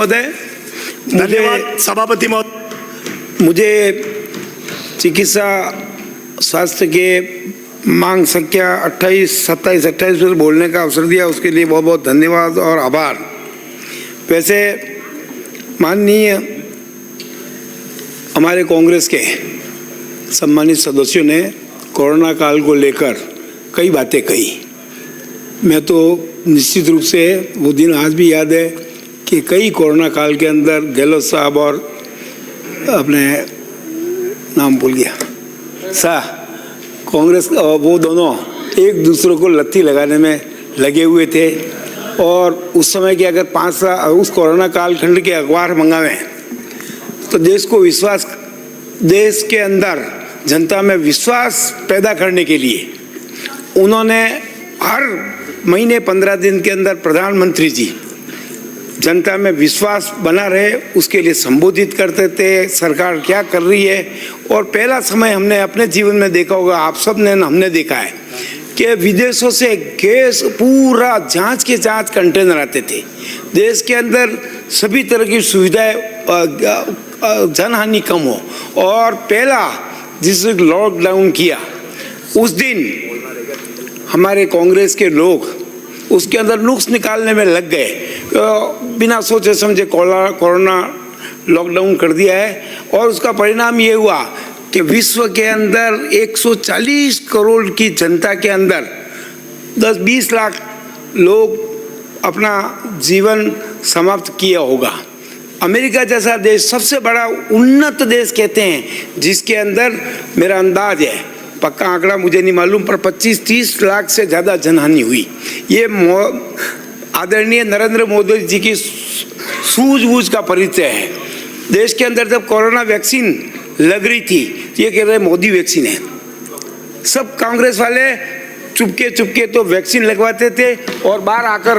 महोदय, धन्यवाद सभापति महोदय। मुझे चिकित्सा स्वास्थ्य के मांग संख्या 27-28 पर बोलने का अवसर दिया, उसके लिए बहुत बहुत धन्यवाद और आभार। वैसे माननीय हमारे कांग्रेस के सम्मानित सदस्यों ने कोरोना काल को लेकर कई बातें कही। मैं तो निश्चित रूप से वो दिन आज भी याद है कि कई कोरोना काल के अंदर गहलोत साहब और अपने नाम भूल गया कांग्रेस वो दोनों एक दूसरे को लत्ती लगाने में लगे हुए थे। और उस समय के अगर 5 साल उस कोरोना काल खंड के अखबार मंगावें तो देश को विश्वास, देश के अंदर जनता में विश्वास पैदा करने के लिए उन्होंने हर महीने 15 दिन के अंदर प्रधानमंत्री जी जनता में विश्वास बना रहे उसके लिए संबोधित करते थे, सरकार क्या कर रही है। और पहला समय हमने अपने जीवन में देखा होगा, आप सब ने हमने देखा है कि विदेशों से गैस पूरा जांच के जांच कंटेनर आते थे। देश के अंदर सभी तरह की सुविधाएं, जनहानि कम हो। और पहला जिस लॉकडाउन किया उस दिन हमारे कांग्रेस के लोग उसके अंदर नुक्स निकालने में लग गए, बिना सोचे समझे कोरोना लॉकडाउन कर दिया है। और उसका परिणाम ये हुआ कि विश्व के अंदर 140 करोड़ की जनता के अंदर 10-20 लाख लोग अपना जीवन समाप्त किया होगा। अमेरिका जैसा देश, सबसे बड़ा उन्नत देश कहते हैं, जिसके अंदर मेरा अंदाज है, पक्का आंकड़ा मुझे नहीं मालूम, पर 25-30 लाख से ज़्यादा जनहानि हुई। ये आदरणीय नरेंद्र मोदी जी की सूझबूझ का परिचय है। देश के अंदर जब कोरोना वैक्सीन लग रही थी, ये कह रहे मोदी वैक्सीन है। सब कांग्रेस वाले चुपके चुपके तो वैक्सीन लगवाते थे और बाहर आकर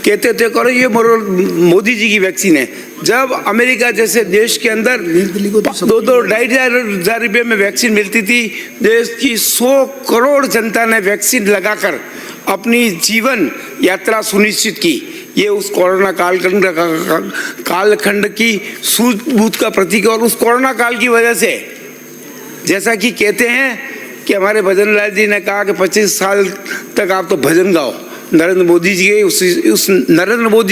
कहते थे करो ये मोदी जी की वैक्सीन है। जब अमेरिका जैसे देश के अंदर 2-2-2.5 रुपये में वैक्सीन मिलती थी, देश की 100 करोड़ जनता ने वैक्सीन लगाकर अपनी जीवन यात्रा सुनिश्चित की। ये उस कोरोना कालखंड की सूझबूझ का प्रतीक है। और उस कोरोना काल की वजह से, जैसा कि कहते हैं कि हमारे भजन लाल जी ने कहा कि 25 साल तक आप तो भजन गाओ, नरेंद्र मोदी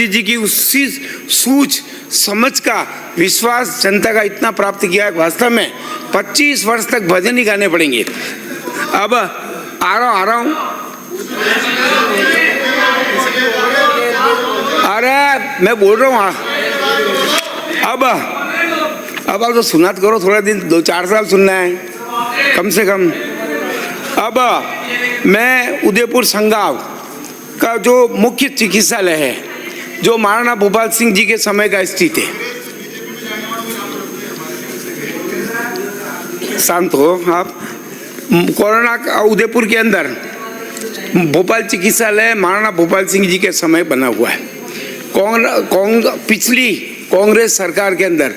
जी की उसी सूझ समझ का विश्वास जनता का इतना प्राप्त किया है, वास्तव में 25 वर्ष तक भजन ही गाने पड़ेंगे। अब आ रहा हूँ। अरे मैं बोल रहा हूँ, अब आप तो सुना करो, थोड़ा दिन 2-4 साल सुनना है कम से कम। अब मैं उदयपुर संगाव का जो मुख्य चिकित्सालय है, जो महाराणा भोपाल सिंह जी के समय का स्थित है, शांत हो आप। कोरोना उदयपुर के अंदर भोपाल चिकित्सालय महाराणा भोपाल सिंह जी के समय बना हुआ है। पिछली कांग्रेस सरकार के अंदर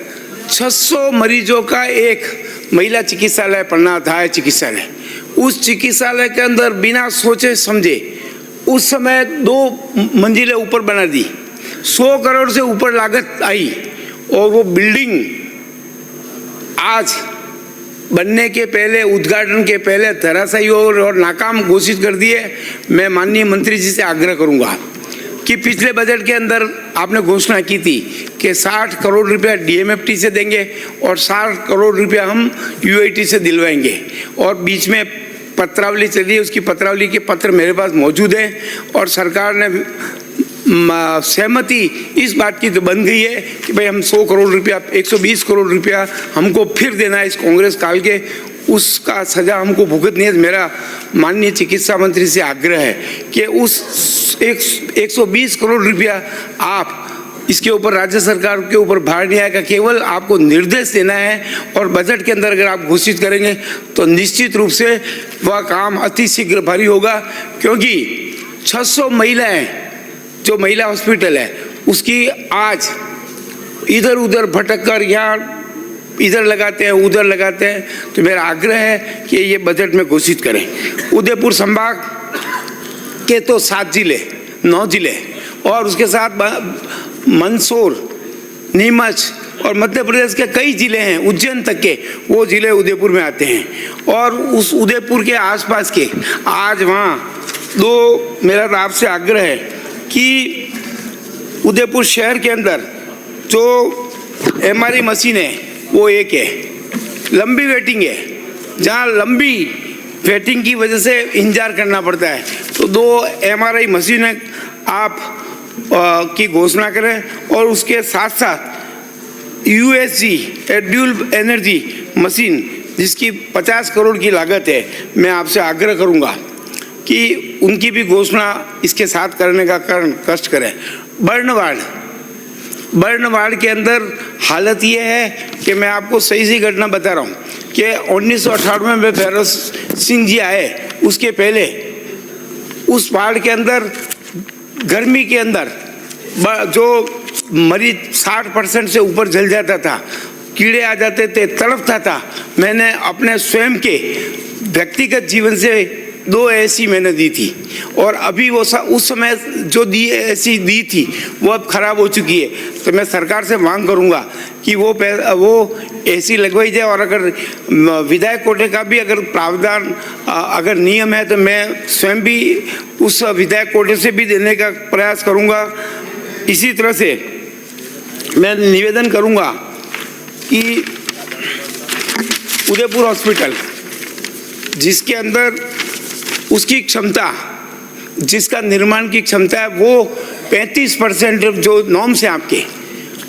600 मरीजों का एक महिला चिकित्सालय पन्ना था चिकित्सालय। उस चिकित्सालय के अंदर बिना सोचे समझे उस समय 2 मंजिलें ऊपर बना दी, 100 करोड़ से ऊपर लागत आई और वो बिल्डिंग आज बनने के पहले, उद्घाटन के पहले धराशायी और नाकाम घोषित कर दिए। मैं माननीय मंत्री जी से आग्रह करूंगा कि पिछले बजट के अंदर आपने घोषणा की थी कि 60 करोड़ रुपया DMFT से देंगे और 60 करोड़ रुपया हम UIT से दिलवाएंगे। और बीच में पत्रावली चली, उसकी पत्रावली के पत्र मेरे पास मौजूद है और सरकार ने सहमति इस बात की तो बन गई है कि भाई हम 100 करोड़ रुपया, 120 करोड़ रुपया हमको फिर देना है इस कांग्रेस काल के, उसका सजा हमको भुगतनी है। मेरा माननीय चिकित्सा मंत्री से आग्रह है कि उस 120 करोड़ रुपया आप इसके ऊपर राज्य सरकार के ऊपर भार नहीं आएगा, केवल आपको निर्देश देना है। और बजट के अंदर अगर आप घोषित करेंगे तो निश्चित रूप से वह काम अति शीघ्र भारी होगा, क्योंकि 600 महिलाएं जो महिला हॉस्पिटल है उसकी आज इधर उधर भटक कर यहाँ इधर लगाते हैं उधर लगाते हैं। तो मेरा आग्रह है कि ये बजट में घोषित करें। उदयपुर संभाग के तो 7 जिले 9 जिले और उसके साथ मंदसौर नीमच और मध्य प्रदेश के कई जिले हैं, उज्जैन तक के, वो जिले उदयपुर में आते हैं। और उस उदयपुर के आसपास के आज वहाँ मेरा आपसे आग्रह है कि उदयपुर शहर के अंदर जो MRI मशीन है वो एक है, लंबी वेटिंग है, जहाँ लंबी वेटिंग की वजह से इंतजार करना पड़ता है, तो 2 MRI मशीनें आप की घोषणा करें। और उसके साथ साथ USG ड्यूल एनर्जी मशीन जिसकी 50 करोड़ की लागत है, मैं आपसे आग्रह करूंगा कि उनकी भी घोषणा इसके साथ करने का कष्ट करें। बर्नवाड़ के अंदर हालत ये है कि मैं आपको सही घटना बता रहा हूँ कि 1998 में भैरव सिंह जी आए, उसके पहले उस पहाड़ के अंदर गर्मी के अंदर जो मरीज 60% से ऊपर जल जाता था, कीड़े आ जाते थे, तड़पता था। मैंने अपने स्वयं के व्यक्तिगत जीवन से 2 ऐसी मैंने दी थी, और अभी वो उस समय जो ऐसी दी थी वो अब खराब हो चुकी है। तो मैं सरकार से मांग करूंगा कि वो ऐसी लगवाई जाए, और अगर विधायक कोटे का भी अगर प्रावधान अगर नियम है तो मैं स्वयं भी उस विधायक कोटे से भी देने का प्रयास करूंगा। इसी तरह से मैं निवेदन करूंगा कि उदयपुर हॉस्पिटल जिसके अंदर उसकी क्षमता, जिसका निर्माण की क्षमता है वो 35% जो नॉर्म्स हैं आपके,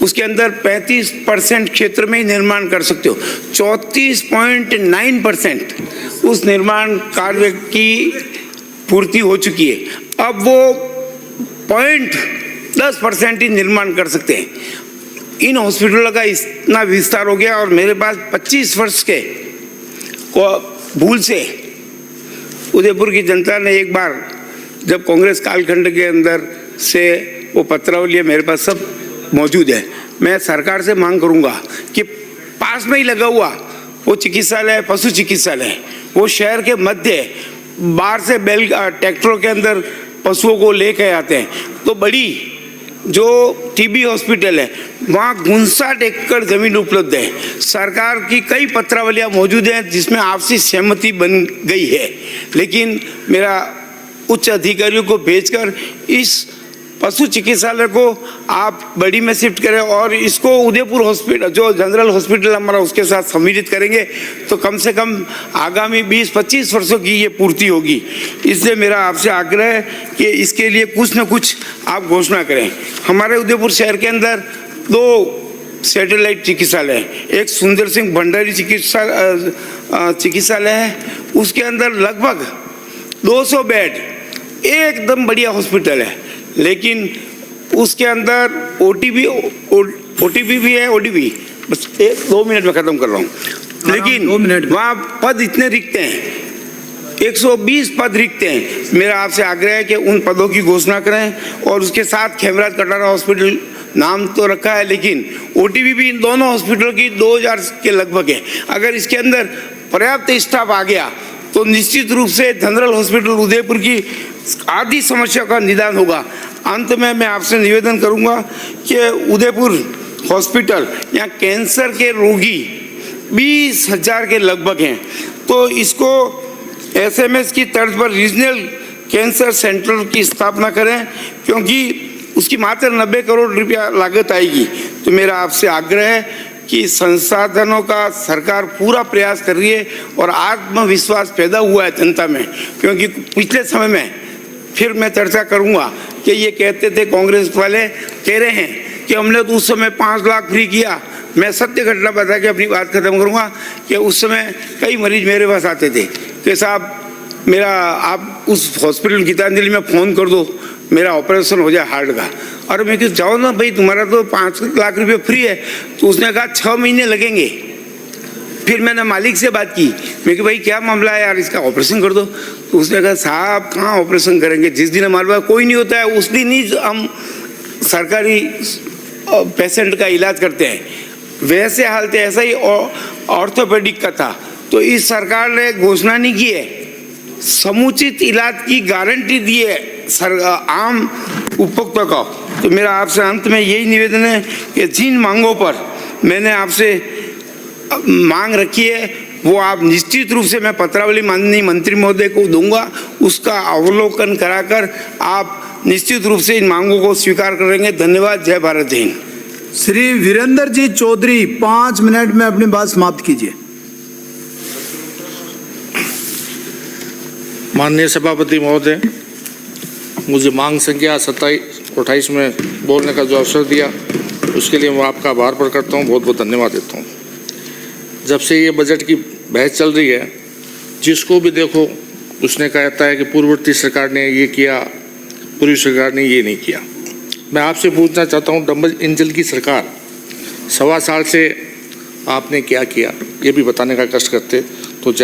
उसके अंदर 35% क्षेत्र में ही निर्माण कर सकते हो। 34.9% उस निर्माण कार्य की पूर्ति हो चुकी है। अब वो 0.10% ही निर्माण कर सकते हैं। इन हॉस्पिटलों का इतना विस्तार हो गया, और मेरे पास 25 वर्ष के भूल से उदयपुर की जनता ने एक बार जब कांग्रेस कालखंड के अंदर से वो पत्रावली मेरे पास सब मौजूद है। मैं सरकार से मांग करूंगा कि पास में ही लगा हुआ वो चिकित्सालय, पशु चिकित्सालय, वो शहर के मध्य बाहर से बैल ट्रैक्टरों के अंदर पशुओं को लेकर आते हैं, तो बड़ी जो TB हॉस्पिटल है वहाँ 59 एकड़ जमीन उपलब्ध है। सरकार की कई पत्रावलियाँ मौजूद हैं जिसमें आपसी सहमति बन गई है, लेकिन मेरा उच्च अधिकारियों को भेजकर इस पशु चिकित्सालय को आप बड़ी में शिफ्ट करें, और इसको उदयपुर हॉस्पिटल जो जनरल हॉस्पिटल हमारा उसके साथ सम्मिलित करेंगे तो कम से कम आगामी 20-25 वर्षों की ये पूर्ति होगी। इसलिए मेरा आपसे आग्रह है कि इसके लिए कुछ न कुछ आप घोषणा करें। हमारे उदयपुर शहर के अंदर 2 सैटेलाइट चिकित्सालय है, एक सुंदर सिंह भंडारी चिकित्सालय है, उसके अंदर लगभग 200 बेड, एकदम बढ़िया हॉस्पिटल है, लेकिन उसके अंदर OTB भी है, ODB, बस 2 मिनट में ख़त्म कर रहा हूँ, लेकिन वहाँ पद इतने रिक्त हैं, 120 पद रिक्त हैं। मेरा आपसे आग्रह है कि उन पदों की घोषणा करें, और उसके साथ खेमराज कटारा हॉस्पिटल नाम तो रखा है, लेकिन OTB भी इन दोनों हॉस्पिटलों की 2000 के लगभग है। अगर इसके अंदर पर्याप्त स्टाफ आ गया तो निश्चित रूप से जनरल हॉस्पिटल उदयपुर की आदि समस्या का निदान होगा। अंत में मैं आपसे निवेदन करूंगा कि उदयपुर हॉस्पिटल यहाँ कैंसर के रोगी 20,000 के लगभग हैं, तो इसको SMS की तर्ज पर रीजनल कैंसर सेंटर की स्थापना करें, क्योंकि उसकी मात्र 90 करोड़ रुपया लागत आएगी। तो मेरा आपसे आग्रह है कि संसाधनों का सरकार पूरा प्रयास कर रही है, और आत्मविश्वास पैदा हुआ है जनता में, क्योंकि पिछले समय में फिर मैं चर्चा करूंगा कि ये कहते थे, कांग्रेस वाले कह रहे हैं कि हमने तो उस समय 5 लाख फ्री किया। मैं सत्य घटना बता के अपनी बात खत्म करूंगा कि उस समय कई मरीज मेरे पास आते थे कि साहब मेरा आप उस हॉस्पिटल गीतांजलि में फ़ोन कर दो, मेरा ऑपरेशन हो जाए हार्ट का। और मैं क्यों जाओ ना भाई, तुम्हारा तो 5 लाख रुपये फ्री है। तो उसने कहा 6 महीने लगेंगे। फिर मैंने मालिक से बात की, मैं कि भाई क्या मामला है यार, इसका ऑपरेशन कर दो। तो उसने कहा साहब कहाँ ऑपरेशन करेंगे, जिस दिन हमारे पास कोई नहीं होता है उस दिन ही हम सरकारी पेशेंट का इलाज करते हैं। वैसे हालत ऐसा ही ऑर्थोपेडिक का था। तो इस सरकार ने घोषणा नहीं की है, समुचित इलाज की गारंटी दी है आम उपभोक्ता को। तो मेरा आपसे अंत में यही निवेदन है कि जिन मांगों पर मैंने आपसे मांग रखी है वो आप निश्चित रूप से मैं पत्रावली माननीय मंत्री महोदय को दूंगा, उसका अवलोकन कराकर आप निश्चित रूप से इन मांगों को स्वीकार करेंगे। धन्यवाद। जय भारत, जय हिंद। श्री वीरेंद्र जी चौधरी 5 मिनट में अपनी बात समाप्त कीजिए। माननीय सभापति महोदय, मुझे मांग संख्या 27-28 में बोलने का जो अवसर दिया उसके लिए मैं आपका आभार प्रकट करता हूँ, बहुत बहुत धन्यवाद देता हूँ। जब से ये बजट की बहस चल रही है, जिसको भी देखो उसने कहता है कि पूर्ववर्ती सरकार ने ये किया, पूर्व सरकार ने ये नहीं किया। मैं आपसे पूछना चाहता हूँ, डबल इंजन की सरकार 1.25 साल से आपने क्या किया ये भी बताने का कष्ट करते।